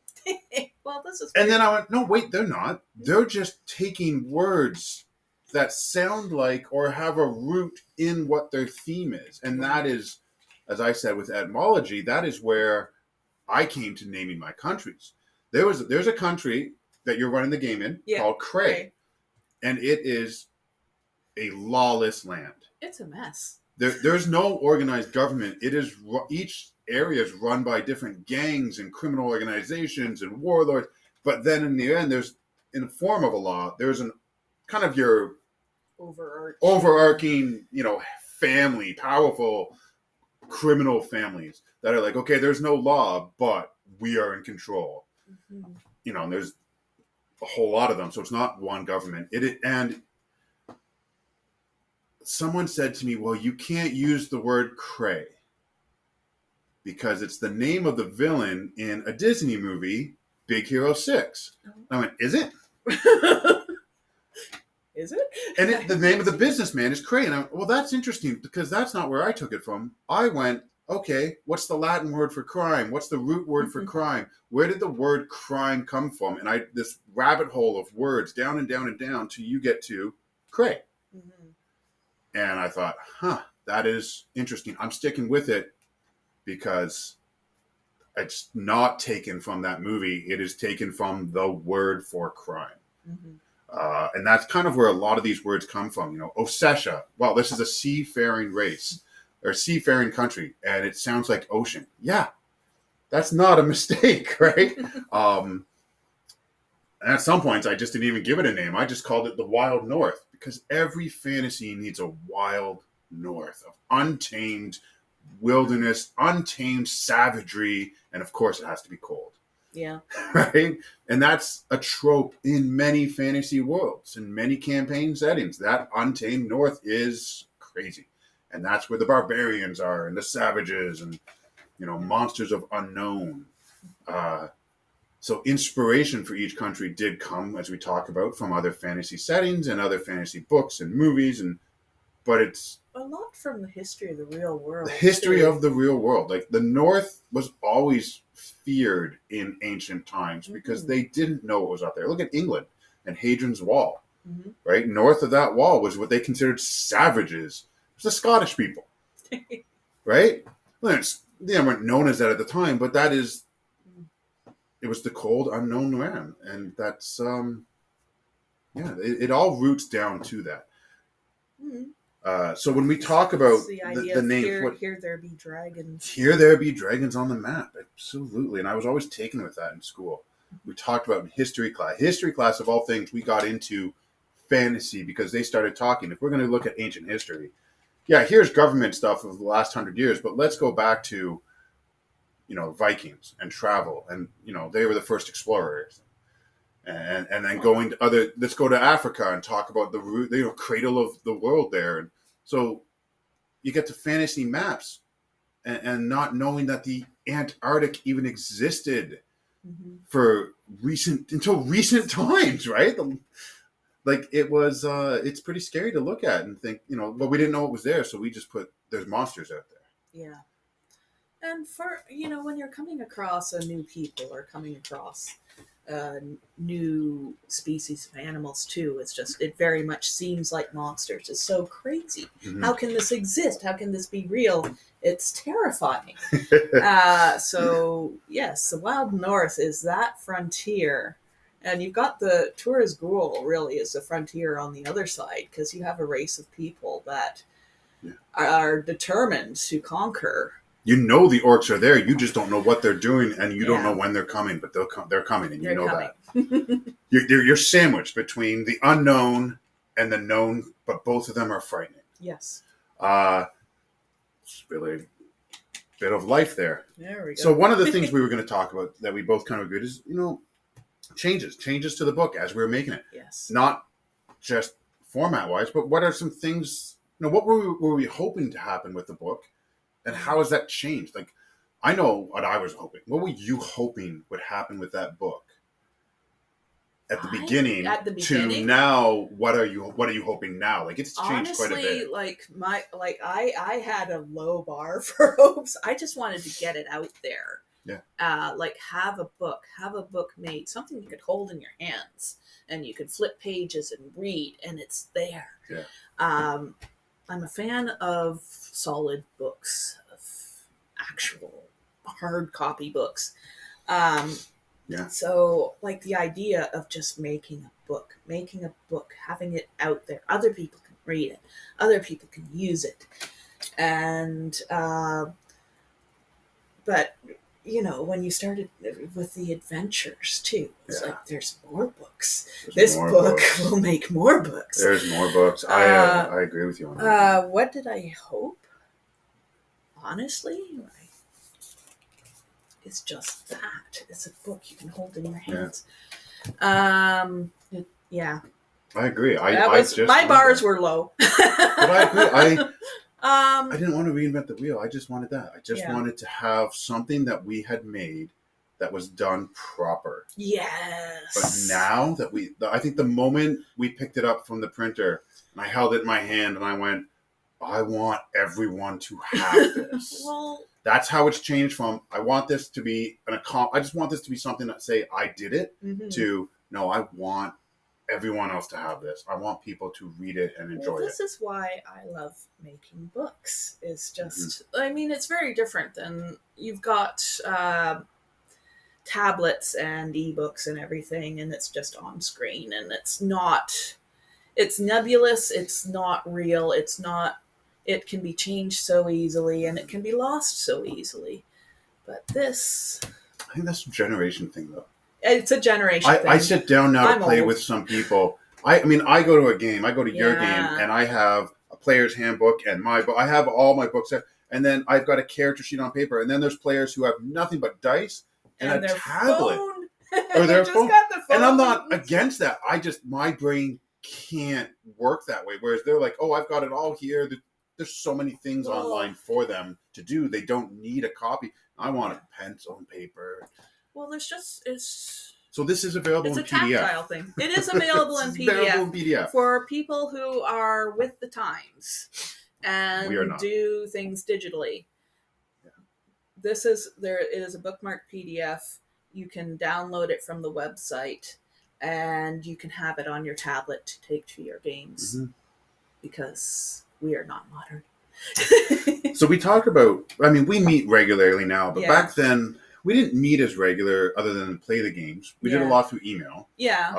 Well, this is. And then I went, no, wait, they're not. They're just taking words that sound like or have a root in what their theme is. And that is, as I said with etymology, that is where I came to naming my countries. There's a country that you're running the game in called Cray. And it is a lawless land. It's a mess. There's no organized government. It is each area is run by different gangs and criminal organizations and warlords. But then in the end, there's, in the form of a law, there's an kind of your overarching, family, powerful criminal families that are like, okay, there's no law, but we are in control. Mm-hmm. And there's a whole lot of them, so it's not one government. And someone said to me, well, you can't use the word Cray because it's the name of the villain in a Disney movie, Big Hero 6. I went, is it? Is it? And the name of the businessman is Cray. And I went, well, that's interesting because that's not where I took it from. I went, okay, what's the Latin word for crime? What's the root word for crime? Where did the word crime come from? And this rabbit hole of words down and down and down till you get to Cray. Mm-hmm. And I thought, that is interesting. I'm sticking with it because it's not taken from that movie. It is taken from the word for crime. Mm-hmm. And that's kind of where a lot of these words come from. Ossetia. Well, this is a seafaring race or seafaring country, and it sounds like ocean. Yeah, that's not a mistake, right? And at some points, I just didn't even give it a name. I just called it the Wild North because every fantasy needs a wild north of untamed wilderness, untamed savagery, and of course, it has to be cold. Yeah. Right? And that's a trope in many fantasy worlds, in many campaign settings. That untamed north is crazy. And that's where the barbarians are and the savages and, monsters of unknown. So inspiration for each country did come, as we talk about, from other fantasy settings and other fantasy books and movies. But it's a lot from the history of the real world. The history of the real world. Like the North was always feared in ancient times because they didn't know what was out there. Look at England and Hadrian's Wall, right? North of that wall was what they considered savages. It was the Scottish people, right? Well, they weren't known as that at the time, but it was the cold, unknown land. And that's, it all roots down to that. Mm-hmm. So when we talk about the name, here there be dragons. Here there be dragons on the map, absolutely. And I was always taken with that in school. We talked about in history class. History class, of all things, we got into fantasy because they started talking. If we're going to look at ancient history, yeah, here's government stuff of the last 100 years, but let's go back to, Vikings and travel, and they were the first explorers, and then going to other. Let's go to Africa and talk about the root, cradle of the world there, and so you get to fantasy maps, and not knowing that the Antarctic even existed for until recent times, right? Like it was, it's pretty scary to look at and think, well, we didn't know it was there, so we just put there's monsters out there. Yeah. And for, when you're coming across a new people or coming across new species of animals too, it very much seems like monsters. It's so crazy. Mm-hmm. How can this exist? How can this be real? It's terrifying. So yes, the Wild North is that frontier. And you've got the Tour's Ghoul really is the frontier on the other side, because you have a race of people that are determined to conquer. The orcs are there. You just don't know what they're doing, and you don't know when they're coming, but they're coming, and that. You're sandwiched between the unknown and the known, but both of them are frightening. Yes. It's really a bit of life there. There we go. So one of the things we were going to talk about that we both kind of agreed is, changes to the book as we were making it. Yes. Not just format-wise, but what are some things, what were we hoping to happen with the book? And how has that changed? Like, I know what I was hoping. What were you hoping would happen with that book at the beginning to now? What are you hoping now? Like, it's changed quite a bit. I had a low bar for hopes. I just wanted to get it out there. Yeah. Have a book made, something you could hold in your hands and you could flip pages and read, and it's there. Yeah. I'm a fan of solid books, of actual hard copy books. So, like, the idea of just making a book, having it out there, other people can read it, other people can use it. And, but, when you started with the adventures too, it's like, there's more books. This book will make more books. There's more books. I agree with you on that. What did I hope? Honestly, it's just that. It's a book you can hold in your hands. Yeah. I agree. My bars were low. But I agree. I didn't want to reinvent the wheel. I just wanted that. I just wanted to have something that we had made that was done proper. Yes. But now that I think the moment we picked it up from the printer and I held it in my hand and I went, I want everyone to have this. Well, that's how it's changed from, I want this to be I just want this to be something that say I did it to, no, I want everyone else to have this. I want people to read it and enjoy it. This is why I love making books. It's just, it's very different than you've got tablets and ebooks and everything, and it's just on screen, and it's nebulous, it's not real, it can be changed so easily, and it can be lost so easily. But this, I think that's a generation thing, though. It's a generation thing. I sit down now to play with some people. I go to a game. I go to your game, and I have a player's handbook and my book. I have all my books there. And then I've got a character sheet on paper. And then there's players who have nothing but dice and a tablet. Or their phone. And I'm not against that. My brain can't work that way. Whereas they're like, oh, I've got it all here. There's so many things online for them to do. They don't need a copy. I want a pencil and paper. Well, so this is available in PDF. It's a tactile thing. It is available in PDF for people who are with the times and do things digitally. Yeah. It is a bookmarked PDF. You can download it from the website, and you can have it on your tablet to take to your games, because we are not modern. So we talked about, we meet regularly now, but back then, we didn't meet as regular other than play the games. We did a lot through email. Yeah.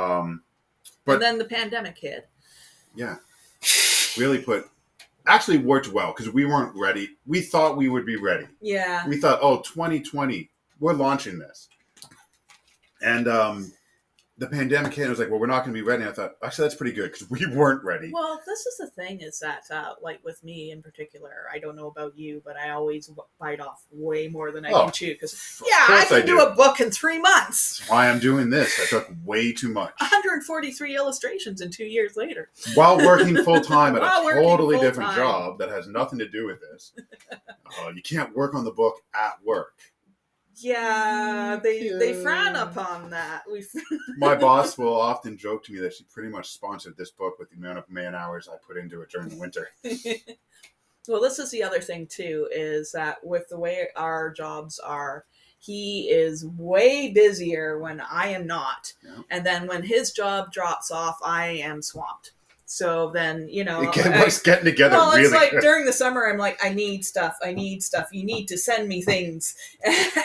But and then the pandemic hit. Yeah. Really actually worked well, because we weren't ready. We thought we would be ready. Yeah. We thought, 2020, we're launching this. And the pandemic hit, and it was like, well, we're not going to be ready. And I thought, actually, that's pretty good because we weren't ready. Well, this is the thing is that, like with me in particular, I don't know about you, but I always bite off way more than I can chew. Because, yeah, I can do a book in 3 months. That's why I'm doing this. I took way too much. 143 illustrations in 2 years later. While working full-time at a totally different job that has nothing to do with this. You can't work on the book at work. Yeah, they frown upon that. My boss will often joke to me that she pretty much sponsored this book with the amount of man hours I put into it during the winter. Well, this is the other thing too, is that with the way our jobs are, he is way busier when I am not. Yeah. And then when his job drops off, I am swamped. So then, you know, it's getting together. Well, really it's like during the summer, I'm like, I need stuff. You need to send me things.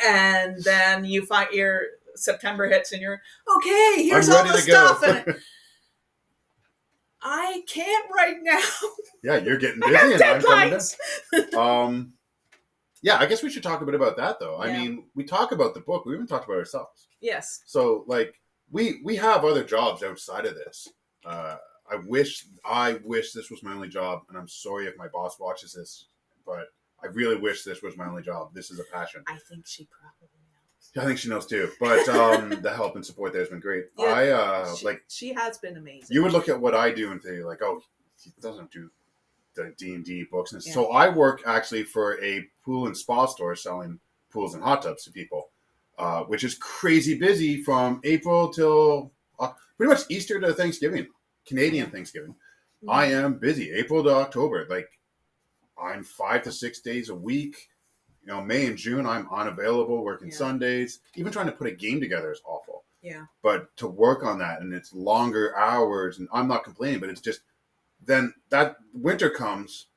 And then you find your September hits and you're, okay, here's all the stuff. And I can't right now. Yeah, you're getting busy. And I'm coming yeah, I guess we should talk a bit about that, though. Yeah. I mean, we talk about the book. We haven't talked about ourselves. Yes. So, like, we have other jobs outside of this. I wish this was my only job, and I'm sorry if my boss watches this, but I really wish this was my only job. This is a passion. I think she probably knows. I think she knows too. But the help and support there has been great. Yeah, she has been amazing. You would look at what I do and think like, oh, he doesn't do the D&D books. And so I work actually for a pool and spa store selling pools and hot tubs to people, which is crazy busy from April till pretty much Easter to Thanksgiving. Canadian Thanksgiving. Mm-hmm. I am busy April to October. Like I'm 5 to 6 days a week. You know, May and June I'm unavailable, working Sundays. Even trying to put a game together is awful. Yeah. But to work on that and it's longer hours, and I'm not complaining, but it's just then that winter comes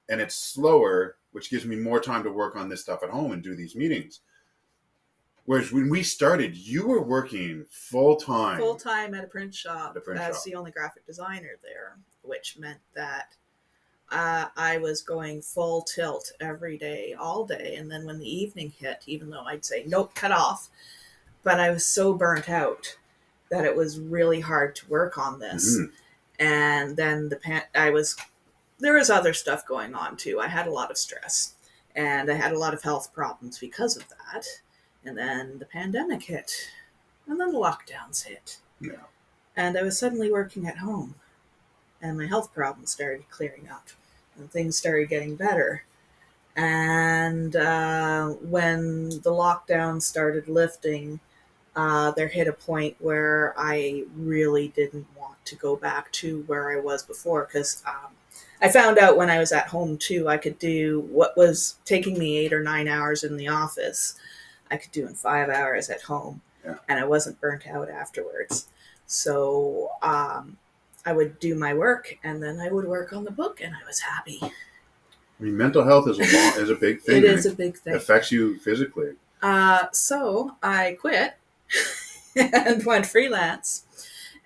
and it's slower, which gives me more time to work on this stuff at home and do these meetings. Whereas when we started, you were working full-time. Full-time at a print shop. As the only graphic designer there, which meant that I was going full tilt every day, all day. And then when the evening hit, even though I'd say, nope, cut off. But I was so burnt out that it was really hard to work on this. Mm-hmm. And then there was other stuff going on too. I had a lot of stress and I had a lot of health problems because of that. And then the pandemic hit, and then the lockdowns hit. Yeah. And I was suddenly working at home, and my health problems started clearing up, and things started getting better. And when the lockdown started lifting, there hit a point where I really didn't want to go back to where I was before, because I found out when I was at home, too, I could do what was taking me 8 or 9 hours in the office. I could do in 5 hours at home, and I wasn't burnt out afterwards. So I would do my work, and then I would work on the book, and I was happy. I mean, mental health is a big thing. It is a big thing. It affects you physically. So I quit and went freelance.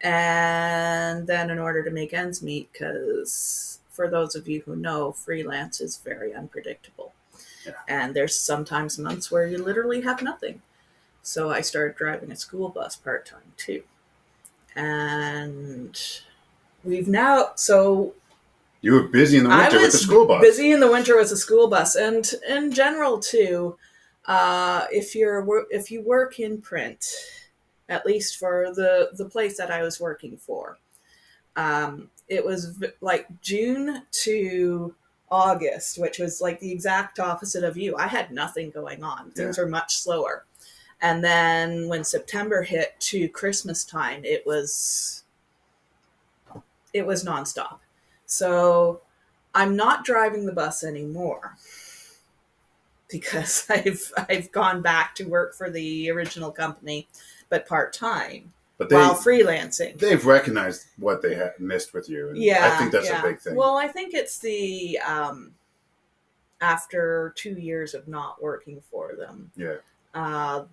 And then in order to make ends meet, because for those of you who know, freelance is very unpredictable. Yeah. And there's sometimes months where you literally have nothing. So I started driving a school bus part-time too. And we've now, so... You were busy in the winter with the school bus. Busy in the winter with the school bus. And in general too, if you work in print, at least for the place that I was working for, it was like June to August, which was like the exact opposite of you. I had nothing going on. Things were much slower. And then when September hit to Christmas time, it was nonstop. So I'm not driving the bus anymore because I've gone back to work for the original company, but part-time. But while freelancing. They've recognized what they had missed with you. And I think that's a big thing. Well, I think it's the, after 2 years of not working for them,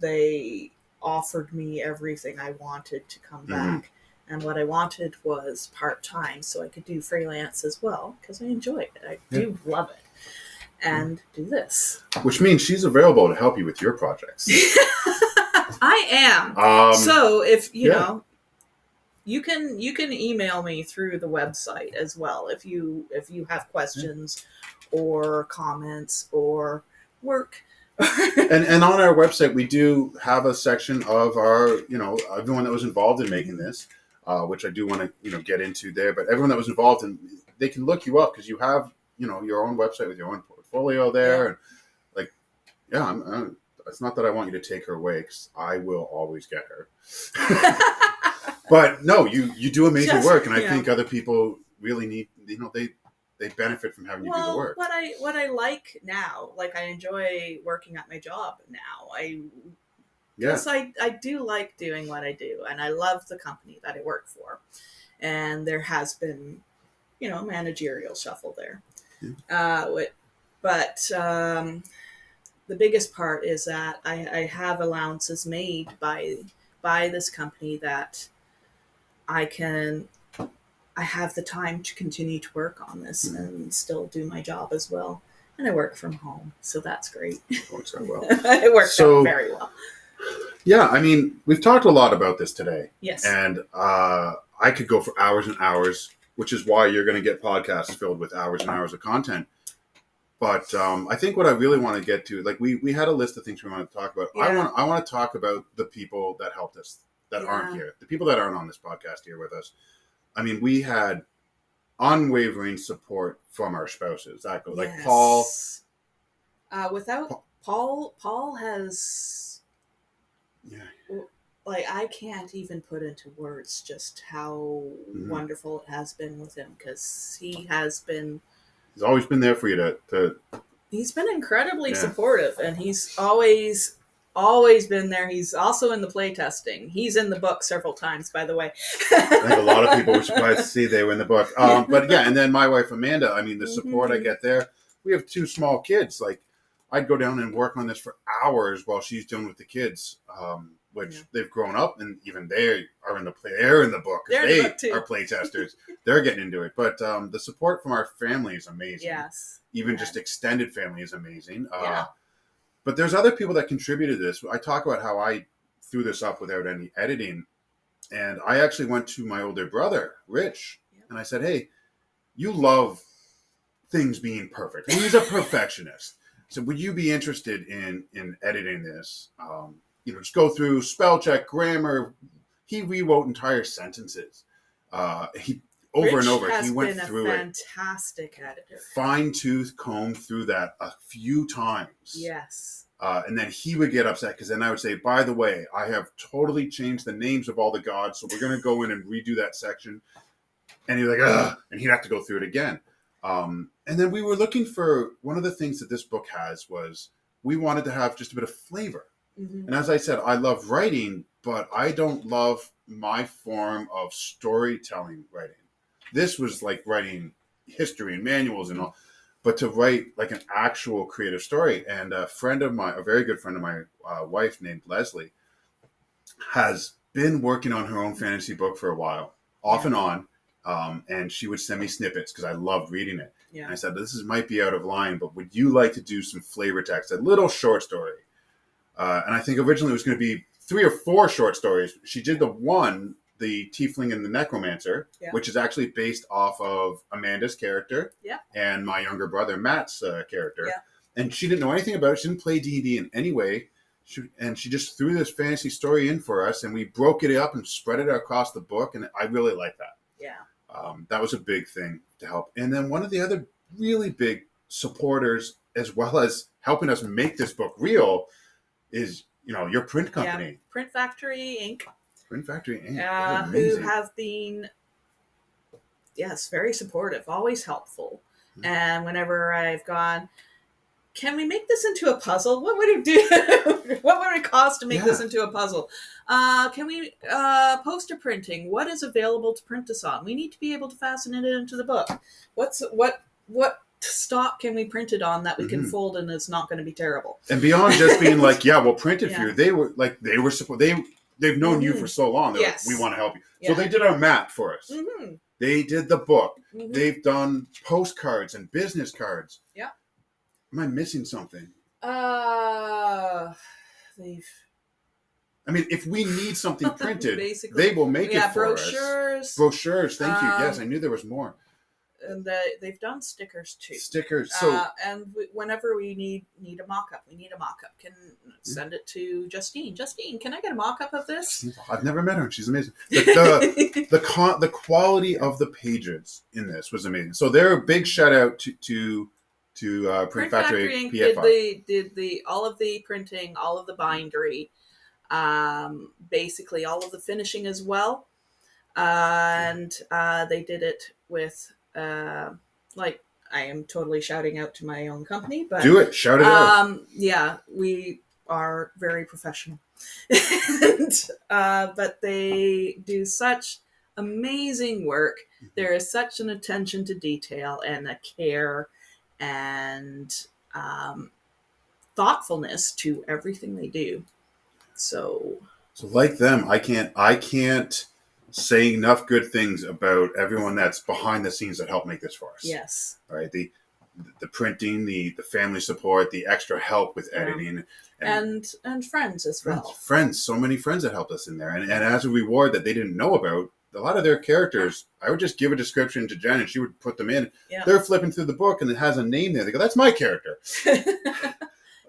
they offered me everything I wanted to come back. And what I wanted was part-time, so I could do freelance as well, because I enjoy it. I do love it. And do this. Which means she's available to help you with your projects. I am. So if you know, you can email me through the website as well if you have questions or comments or work. And on our website we do have a section of our, everyone that was involved in making this, which I do want to get into there. But everyone that was involved, and they can look you up because you have your own website with your own portfolio there. And like, it's not that I want you to take her away because I will always get her. But no, you do amazing work, and I think other people really need, they benefit from having you do the work. What I like now, like I enjoy working at my job now. Yes, I do like doing what I do, and I love the company that I work for. And there has been, managerial shuffle there. But the biggest part is that I have allowances made by this company that I have the time to continue to work on this and still do my job as well. And I work from home, so that's great. It works out well. It works out very well. Yeah, I mean, we've talked a lot about this today. Yes. And I could go for hours and hours, which is why you're going to get podcasts filled with hours and hours of content. But I think what I really want to get to, like we had a list of things we want to talk about. Yeah. I want to talk about the people that helped us that aren't here, the people that aren't on this podcast here with us. I mean, we had unwavering support from our spouses. That goes like Paul. Without Paul has, like I can't even put into words just how wonderful it has been with him, because he has been. He's always been there for you to He's been incredibly supportive, and he's always been there. He's also in the play testing. He's in the book several times, by the way. I think a lot of people were surprised to see they were in the book. But yeah, and then my wife Amanda, I mean, the support I get there. We have 2 small kids. Like, I'd go down and work on this for hours while she's doing with the kids, which they've grown up, and even they are in the play. They're in the book. They are play testers. They're getting into it. But the support from our family is amazing. Yes. Even just extended family is amazing. But there's other people that contributed to this. I talk about how I threw this up without any editing. And I actually went to my older brother, Rich, and I said, hey, you love things being perfect. And he's a perfectionist. So would you be interested in editing this? Just go through spell check, grammar. He rewrote entire sentences. Over and over, he went through it. Fantastic editor. Fine-tooth comb through that a few times. Yes. And then he would get upset because then I would say, by the way, I have totally changed the names of all the gods, so we're going to go in and redo that section. And he'd be like, ugh, and he'd have to go through it again. And then we were looking for, one of the things that this book has was we wanted to have just a bit of flavor. Mm-hmm. And as I said, I love writing, but I don't love my form of storytelling writing. This was like writing history and manuals and all, but to write like an actual creative story. And a very good friend of my wife named Leslie has been working on her own fantasy book for a while, off and on. And she would send me snippets because I loved reading it. Yeah. And I said, might be out of line, but would you like to do some flavor text, a little short story? And I think originally it was going to be 3 or 4 short stories. She did the Tiefling and the Necromancer, which is actually based off of Amanda's character and my younger brother Matt's character. Yeah. And she didn't know anything about it. She didn't play D&D in any way. She just threw this fantasy story in for us, and we broke it up and spread it across the book, and I really like that. Yeah. That was a big thing to help. And then one of the other really big supporters, as well as helping us make this book real, is your print company. Yeah. Print Factory Inc. Print Factory Inc. Who have been, very supportive, always helpful. Mm-hmm. And whenever I've gone, can we make this into a puzzle? What would it do? What would it cost to make this into a puzzle? Can we poster printing? What is available to print this on? We need to be able to fasten it into the book. What stock can we print it on that we can fold and it's not going to be terrible? And beyond just being like, we'll print it for you. They were support. They've known you for so long. They're like, we want to help you. Yeah. So they did our map for us. Mm-hmm. They did the book. Mm-hmm. They've done postcards and business cards. Yeah. Am I missing something? They've I mean, if we need something printed, Basically, they will make it for brochures. us. Brochures. Thank you. Yes, I knew there was more. And they've done stickers too. Stickers. So and whenever we need a mock-up, can send it to Justine. Justine, can I get a mock-up of this? I've never met her. She's amazing. The quality of the pages in this was amazing. So they're a big shout out to Print Factory Inc. PFI. did all of the printing, all of the bindery, basically all of the finishing as well, and they did it with like, I am totally shouting out to my own company, but do it, shout it out. Yeah, we are very professional, and, but they do such amazing work. There is such an attention to detail and a care and thoughtfulness to everything they do. So like them, I can't say enough good things about everyone that's behind the scenes that helped make this for us. Yes. All right. The printing, the family support, the extra help with editing, and friends as well. Friends, so many friends that helped us in there, and as a reward that they didn't know about, a lot of their characters, I would just give a description to Jen and she would put them in. Yeah. They're flipping through the book and it has a name there. They go, "That's my character."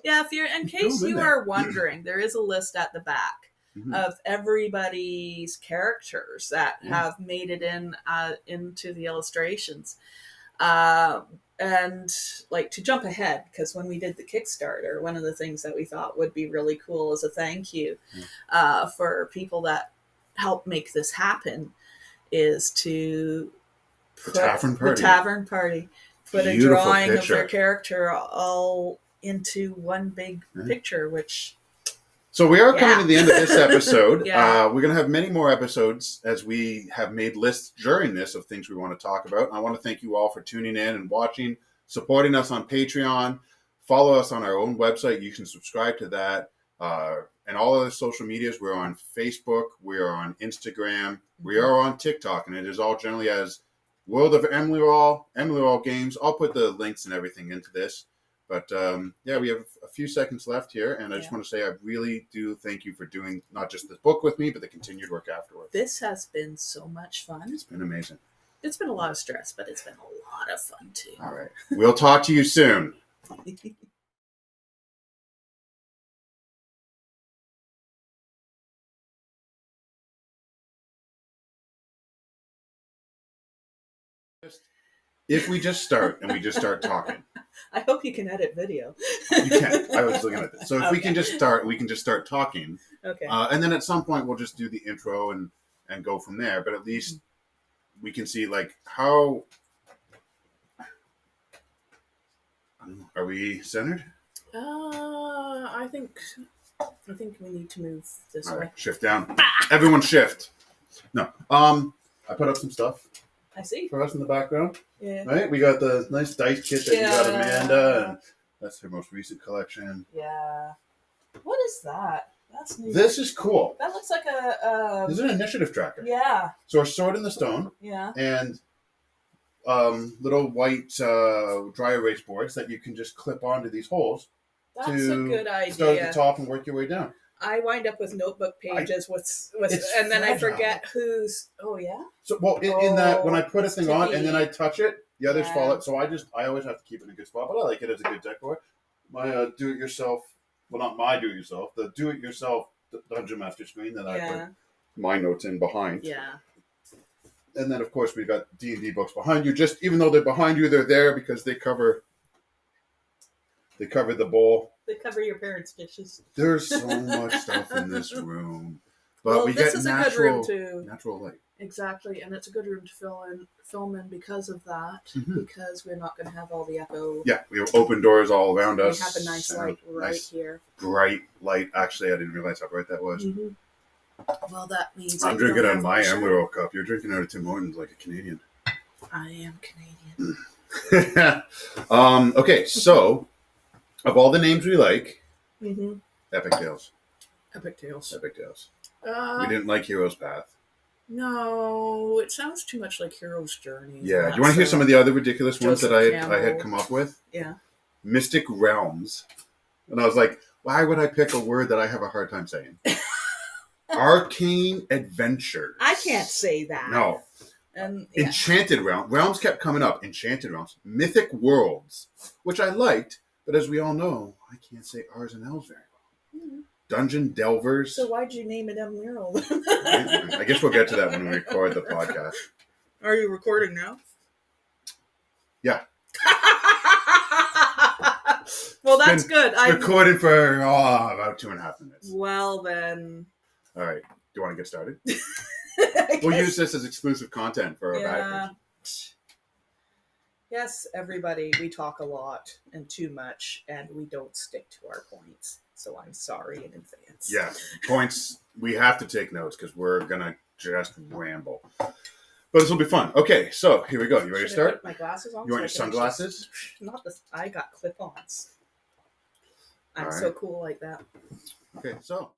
Yeah, if you're in case you are wondering, there is a list at the back of everybody's characters that have made it into the illustrations. And like, to jump ahead, because when we did the Kickstarter, one of the things that we thought would be really cool as a thank you for people that help make this happen is to put the tavern party, put a drawing of their character all into one big picture, which... So we are coming to the end of this episode. We're going to have many more episodes as we have made lists during this of things we want to talk about. And I want to thank you all for tuning in and watching, supporting us on Patreon. Follow us on our own website. You can subscribe to that. And all other social medias. We're on Facebook. We are on Instagram. We are on TikTok. And it is all generally as World of Emlearal Games. I'll put the links and everything into this. But we have a few seconds left here, and I just want to say I really do thank you for doing not just this book with me, but the continued work afterwards. This has been so much fun. It's been amazing. It's been a lot of stress, but it's been a lot of fun too. All right. We'll talk to you soon. If we just start and we just start talking. I hope you can edit video. You can. I was looking at this. So if we can just start talking. Okay. And then at some point we'll just do the intro and go from there. But at least we can see like how... Are we centered? I think we need to move this way. Right, shift down. Everyone shift. No. I put up some stuff. I see. For us in the background. Yeah. Right? We got the nice dice kit that you got Amanda, and that's her most recent collection. Yeah. What is that? That's new. This is cool. That looks like a... This is an initiative tracker. Yeah. So our Sword in the Stone. Yeah. And little white dry erase boards that you can just clip onto these holes. That's a good idea. Start at the top and work your way down. I wind up with notebook pages and then I forget who's... Oh, yeah? So, well, in that, when I put a thing on and then I touch it, the others fall out. So I always have to keep it in a good spot, but I like it as a good decor. My do-it-yourself, well, not my do-it-yourself, the do-it-yourself Dungeon Master screen that I put my notes in behind. Yeah. And then, of course, we've got D&D books behind you. Just even though they're behind you, they're there because they cover the bowl. They cover your parents' dishes. There's so much stuff in this room. But we this get is a good room to... Natural light. Exactly, and it's a good room to film in because of that, because we're not going to have all the echo. Yeah, we have open doors all around us. We have a nice light right here. Bright light. Actually, I didn't realize how bright that was. Well, that means... I'm drinking out of my Emlearal cup. You're drinking out of Tim Hortons like a Canadian. I am Canadian. Okay, so... Of all the names we like, Epic Tales. Epic Tales. We didn't like Hero's Path. No, it sounds too much like Hero's Journey. Yeah. Do you want to hear some of the other ridiculous ones that I had come up with? Yeah. Mystic Realms. And I was like, why would I pick a word that I have a hard time saying? Arcane Adventures. I can't say that. No. And yeah. Enchanted Realms kept coming up. Enchanted Realms. Mythic Worlds, which I liked, but as we all know, I can't say R's and L's very well. Mhm. Dungeon Delvers. So why'd you name it Emlearal? I guess we'll get to that when we record the podcast. Are you recording now? Yeah. Well, that's good. I recorded for about 2.5 minutes. Well, then. All right. Do you want to get started? We'll use this as exclusive content for our backers. Yes, everybody, we talk a lot and too much, and we don't stick to our points. So I'm sorry in advance. Yeah, points. We have to take notes because we're going to just ramble. But this will be fun. Okay, so here we go. You ready to start? I put my glasses on? You want your sunglasses? Not this. I got clip-ons. I'm All right. so cool like that. Okay, so